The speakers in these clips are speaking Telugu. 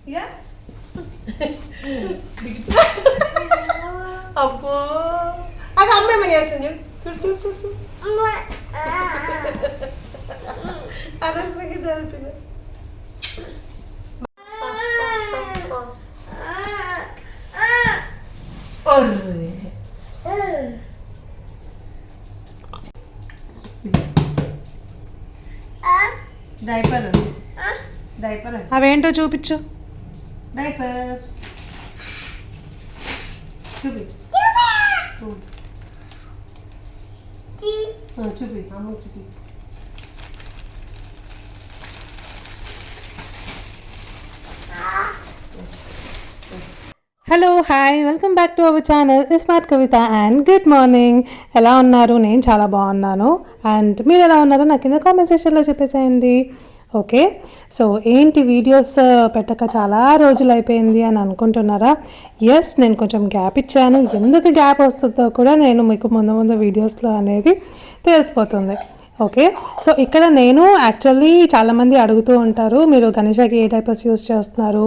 ఇక అబ్బో అది అమ్మేమో చేస్తుంది చూడు చూడు చూడు చూడు అనవసరంగా జరుగుతుంది. డైపర్ డైపర్ అవేంటో చూపించు. డైపర్ చూపి చూపి అమ్మ చూపి. Hello hi, welcome back to our channel ఇస్మార్ట్కవిత and good morning. ఎలా ఉన్నారు? నేను చాలా బాగున్నాను. అండ్ మీరు ఎలా ఉన్నారో నాకు కింద కామెంట్ సెక్షన్లో చెప్పేసేయండి. ఓకే, సో ఏంటి వీడియోస్ పెట్టక చాలా రోజులు అయిపోయింది అని అనుకుంటున్నారా? ఎస్, నేను కొంచెం గ్యాప్ ఇచ్చాను. ఎందుకు గ్యాప్ వస్తుందో కూడా నేను మీకు ముందు వీడియోస్లో అనేది తెలిసిపోతుంది. ఓకే, సో ఇక్కడ నేను యాక్చువల్లీ చాలామంది అడుగుతూ ఉంటారు, మీరు గణేషకి ఏ డైపర్స్ యూస్ చేస్తున్నారు?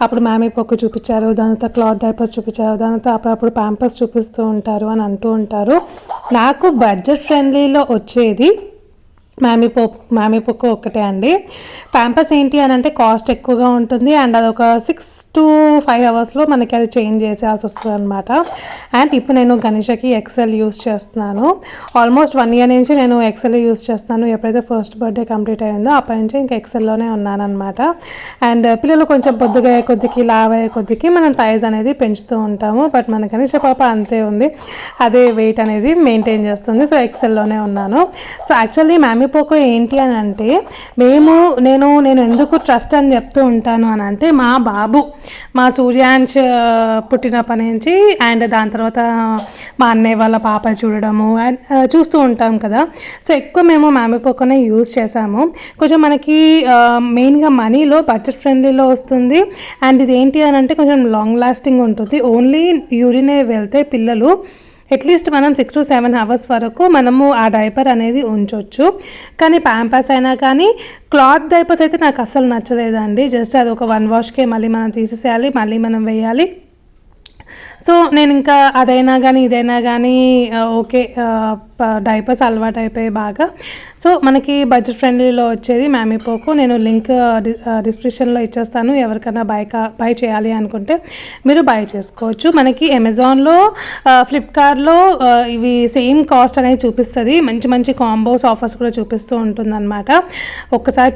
అప్పుడు మ్యామీ పొక్కు చూపించారు, దానితో క్లాత్ డైపర్స్ చూపించారు, దానితో అప్పుడప్పుడు ప్యాంపర్స్ చూపిస్తూ ఉంటారు అని అంటూ ఉంటారు. నాకు బడ్జెట్ ఫ్రెండ్లీలో వచ్చేది మ్యామీ పొక్కు ఒక్కటే అండి. ప్యాంపర్స్ ఏంటి అని అంటే కాస్ట్ ఎక్కువగా ఉంటుంది అండ్ అది ఒక 6 to 5 అవర్స్లో మనకి అది చేంజ్ చేసేయాల్సి వస్తుంది అనమాట. అండ్ ఇప్పుడు నేను గణేషకి ఎక్సెల్ యూస్ చేస్తున్నాను. ఆల్మోస్ట్ 1 year నుంచి నేను ఎక్సెల్ యూస్ చేస్తున్నాను. ఎప్పుడైతే ఫస్ట్ బర్త్డే కంప్లీట్ అయిందో అప్పటి నుంచి ఇంకా ఎక్సెల్లోనే ఉన్నాను అనమాట. అండ్ పిల్లలు కొంచెం పొద్దుగా అయ్యే కొద్దికి లావ్ అయ్యే కొద్దికి మనం సైజ్ అనేది పెంచుతూ ఉంటాము. బట్ మన గణేష పాప అంతే ఉంది, అదే వెయిట్ అనేది మెయింటైన్ చేస్తుంది. సో ఎక్సెల్లోనే ఉన్నాను. సో యాక్చువల్లీ మ్యామీ పోకో ఏంటి అని అంటే నేను ఎందుకు ట్రస్ట్ అని చెప్తూ ఉంటాను అని అంటే మా సూర్యాంశ్ పుట్టినప్పటి నుంచి అండ్ దాని తర్వాత మా అన్నయ్య వాళ్ళ పాప చూడడము అండ్ చూస్తూ ఉంటాం కదా. సో ఎక్కువ మేము మ్యామీ పోకోనే యూజ్ చేసాము. కొంచెం మనకి మెయిన్గా మనీలో బడ్జెట్ ఫ్రెండ్లీలో వస్తుంది అండ్ ఇది ఏంటి అని అంటే కొంచెం లాంగ్ లాస్టింగ్ ఉంటుంది. ఓన్లీ యూరినే వెళ్తే పిల్లలు అట్లీస్ట్ మనం 6 to 7 hours వరకు మనము ఆ డైపర్ అనేది ఉంచవచ్చు. కానీ ప్యాంపర్స్ అయినా కానీ క్లాత్ డైపర్స్ అయితే నాకు అస్సలు నచ్చలేదండి. జస్ట్ అది ఒక 1 washకే మళ్ళీ మనం తీసేసేయాలి, మళ్ళీ మనం వేయాలి. సో నేను ఇంకా అదైనా కానీ ఇదైనా కానీ ఓకే డైపర్స్ అలవాటు అయిపోయి బాగా. సో మనకి బడ్జెట్ ఫ్రెండ్లీలో వచ్చేది మ్యామీ పోకో. నేను లింక్ డిస్క్రిప్షన్లో ఇచ్చేస్తాను. ఎవరికైనా బై చేయాలి అనుకుంటే మీరు బై చేసుకోవచ్చు. మనకి అమెజాన్లో ఫ్లిప్కార్ట్లో ఇవి సేమ్ కాస్ట్ అనేది చూపిస్తుంది. మంచి కాంబోస్ ఆఫర్స్ కూడా చూపిస్తూ ఉంటుందన్నమాట. ఒక్కసారి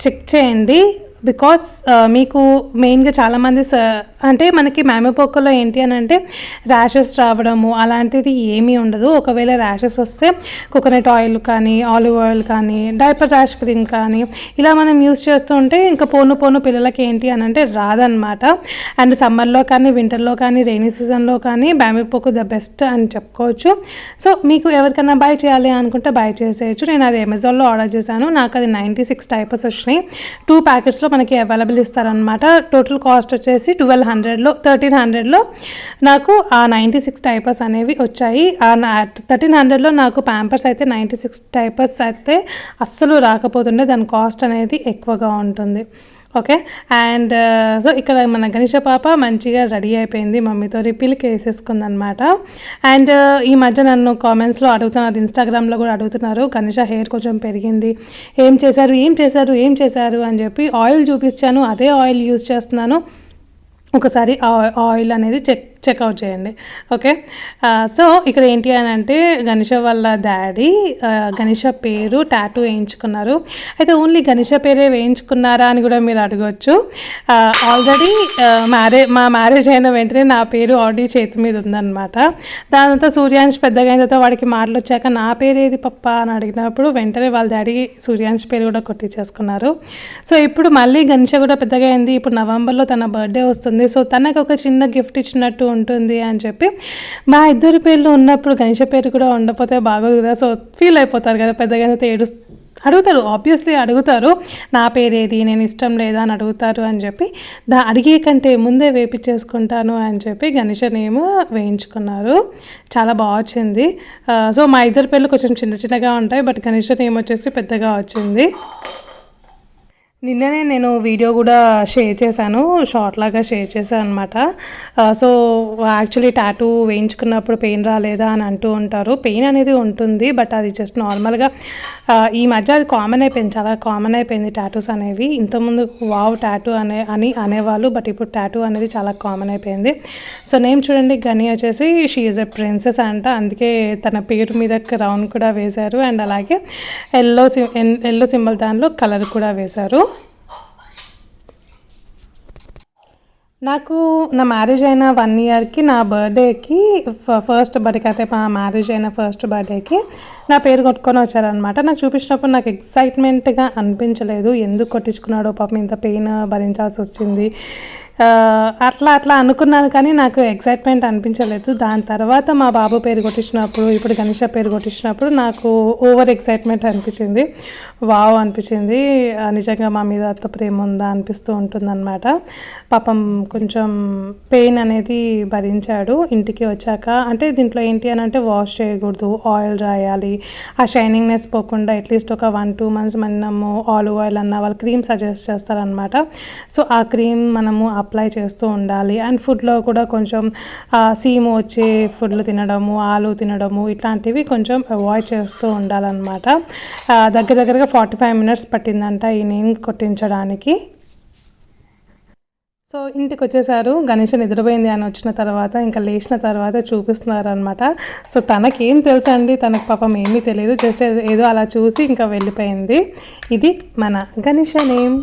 చెక్ చేయండి. బికాస్ మీకు మెయిన్గా చాలామంది అంటే మనకి మ్యామీ పోకోలో ఏంటి అని అంటే ర్యాషెస్ రావడము అలాంటిది ఏమీ ఉండదు. ఒకవేళ ర్యాషెస్ వస్తే కోకోనట్ ఆయిల్ కానీ ఆలివ్ ఆయిల్ కానీ డైపర్ ర్యాష్ క్రీమ్ కానీ ఇలా మనం యూస్ చేస్తూ ఉంటే ఇంకా పోను పిల్లలకి ఏంటి అని అంటే రాదనమాట. అండ్ సమ్మర్లో కానీ వింటర్లో కానీ రెయినీ సీజన్లో కానీ మ్యామీ పోకో ద బెస్ట్ అని చెప్పుకోవచ్చు. సో మీకు ఎవరికైనా బై చేయాలి అనుకుంటే బై చేసేయచ్చు. నేను అది అమెజాన్లో ఆర్డర్ చేశాను. నాకు అది 96 డైపర్స్ వచ్చినాయి. 2 ప్యాకెట్స్లో మనకి అవైలబుల్ ఇస్తారనమాట. టోటల్ కాస్ట్ వచ్చేసి 1300లో నాకు ఆ 96 డైపర్స్ అనేవి వచ్చాయి. ఆ 1300లో నాకు ప్యాంపర్స్ అయితే 96 డైపర్స్ అయితే అస్సలు రాకపోతుండే. దాని కాస్ట్ అనేది ఎక్కువగా ఉంటుంది. ఓకే, అండ్ సో ఇక్కడ మన గణేష పాప మంచిగా రెడీ అయిపోయింది. మమ్మీతో రిపీల్కి వేసేసుకుందనమాట. అండ్ ఈ మధ్య నన్ను కామెంట్స్లో అడుగుతున్నారు, ఇన్స్టాగ్రామ్లో కూడా అడుగుతున్నారు, గణేష హెయిర్ కొంచెం పెరిగింది, ఏం చేశారు అని చెప్పి. ఆయిల్ చూపించాను, అదే ఆయిల్ యూజ్ చేస్తున్నాను. ఒకసారి ఆయిల్ అనేది చెక్అవుట్ చేయండి. ఓకే, సో ఇక్కడ ఏంటి అని అంటే గణేష వాళ్ళ డాడీ గణేష పేరు టాటూ వేయించుకున్నారు. అయితే ఓన్లీ గణేష పేరే వేయించుకున్నారా అని కూడా మీరు అడగవచ్చు. ఆల్రెడీ మా మ్యారేజ్ అయిన వెంటనే నా పేరు ఆల్రెడీ చేతి మీద ఉందన్నమాట. దానితో సూర్యాంశ్ పెద్దగా అయిన తర్వాత వాడికి మాటలు వచ్చాక నా పేరు ఏది పప్ప అని అడిగినప్పుడు వెంటనే వాళ్ళ డాడీ సూర్యాంశ్ పేరు కూడా కొట్టించేసుకున్నారు. సో ఇప్పుడు మళ్ళీ గణేష కూడా పెద్దగా అయింది. ఇప్పుడు నవంబర్లో తన బర్త్డే వస్తుంది. సో తనకు ఒక చిన్న గిఫ్ట్ ఇచ్చినట్టు ఉంటుంది అని చెప్పి మా ఇద్దరి పేర్లు ఉన్నప్పుడు గణేష పేరు కూడా ఉండకపోతే బాగోదు కదా. సో ఫీల్ అయిపోతారు కదా, పెద్దగా అడుగుతారు, ఆబ్వియస్లీ అడుగుతారు, నా పేరేది, నేను ఇష్టం లేదా అని అడుగుతారు అని చెప్పి అడిగే కంటే ముందే వేపించేసుకుంటాను అని చెప్పి గణేష నేమ్ వేయించుకున్నారు. చాలా బాగా వచ్చింది. సో మా ఇద్దరి పేర్లు కొంచెం చిన్నగా ఉంటాయి, బట్ గణేష నేమ్ వచ్చేసి పెద్దగా వచ్చింది. నిన్ననే నేను వీడియో కూడా షేర్ చేశాను, షార్ట్ లాగా షేర్ చేశాను అనమాట. సో యాక్చువల్లీ టాటూ వేయించుకున్నప్పుడు పెయిన్ రాలేదా అని అంటూ ఉంటారు. పెయిన్ అనేది ఉంటుంది, బట్ అది జస్ట్ నార్మల్గా ఈ మధ్య అది కామన్ అయిపోయింది, చాలా కామన్ అయిపోయింది టాటూస్ అనేవి. ఇంతకుముందు వావ్ టాటూ అనేవాళ్ళు, బట్ ఇప్పుడు టాటూ అనేది చాలా కామన్ అయిపోయింది. సో నేమ్ చూడండి, గని వచ్చేసి షీ ఈజ్ ఎ ప్రిన్సెస్ అంట, అందుకే తన పేరు మీద రౌండ్ కూడా వేశారు. అండ్ అలాగే ఎల్లో సింబల్ దానిలో కలర్ కూడా వేశారు. నాకు నా మ్యారేజ్ అయిన 1 ఇయర్కి నా బర్త్డేకి ఫస్ట్ బర్త్డేకి అయితే మా మ్యారేజ్ అయిన ఫస్ట్ బర్త్డేకి నా పేరు కొట్టుకొని వచ్చారనమాట. నాకు చూపించినప్పుడు నాకు ఎక్సైట్మెంట్గా అనిపించలేదు, ఎందుకు కొట్టించుకున్నాడో పాపం ఇంత పెయిన్ భరించాల్సి వచ్చింది అట్లా అనుకున్నాను, కానీ నాకు ఎక్సైట్మెంట్ అనిపించలేదు. దాని తర్వాత మా బాబు పేరు కొట్టించినప్పుడు, ఇప్పుడు గణేష పేరు కొట్టించినప్పుడు నాకు ఓవర్ ఎక్సైట్మెంట్ అనిపించింది, వావ్ అనిపించింది. నిజంగా మా మీద అంత ప్రేమ ఉందా అనిపిస్తూ ఉంటుందన్నమాట. పాపం కొంచెం పెయిన్ అనేది భరించాడు. ఇంటికి వచ్చాక అంటే దీంట్లో ఏంటి అని అంటే వాష్ చేయకూడదు, ఆయిల్ రాయాలి, ఆ షైనింగ్నెస్ పోకుండా అట్లీస్ట్ ఒక 1-2 మంత్స్ మనము ఆలివ్ ఆయిల్ అన్న వాళ్ళు క్రీమ్ సజెస్ట్ చేస్తారనమాట. సో ఆ క్రీమ్ మనము అప్లై చేస్తూ ఉండాలి. అండ్ ఫుడ్లో కూడా కొంచెం సీము వచ్చే ఫుడ్లు తినడము, ఆలు తినడము ఇట్లాంటివి కొంచెం అవాయిడ్ చేస్తూ ఉండాలన్నమాట. దగ్గరగా 45 మినిట్స్ పట్టిందంట ఈ నేమ్ కొట్టించడానికి. సో ఇంటికి వచ్చేసారు, గణేష నిద్రపోయింది అని వచ్చిన తర్వాత ఇంకా లేచిన తర్వాత చూపిస్తున్నారు అనమాట. సో తనకేం తెలుసు అండి, తనకు పాపం ఏమీ తెలియదు, జస్ట్ ఏదో అలా చూసి ఇంకా వెళ్ళిపోయింది. ఇది మన గణేష నేమ్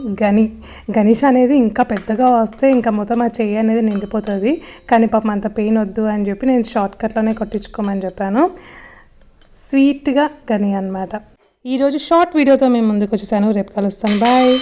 గణేష అనేది ఇంకా పెద్దగా వస్తే ఇంకా మొత్తం ఆ చెయ్యి అనేది నిండిపోతుంది, కానీ పాపం అంత పెయిన్ వద్దు అని చెప్పి నేను షార్ట్ కట్లోనే కొట్టించుకోమని చెప్పాను. స్వీట్గా గని అనమాట. ఈరోజు షార్ట్ వీడియోతో మేము ముందుకు వచ్చేసాను. రేపు కలుస్తాను, బాయ్.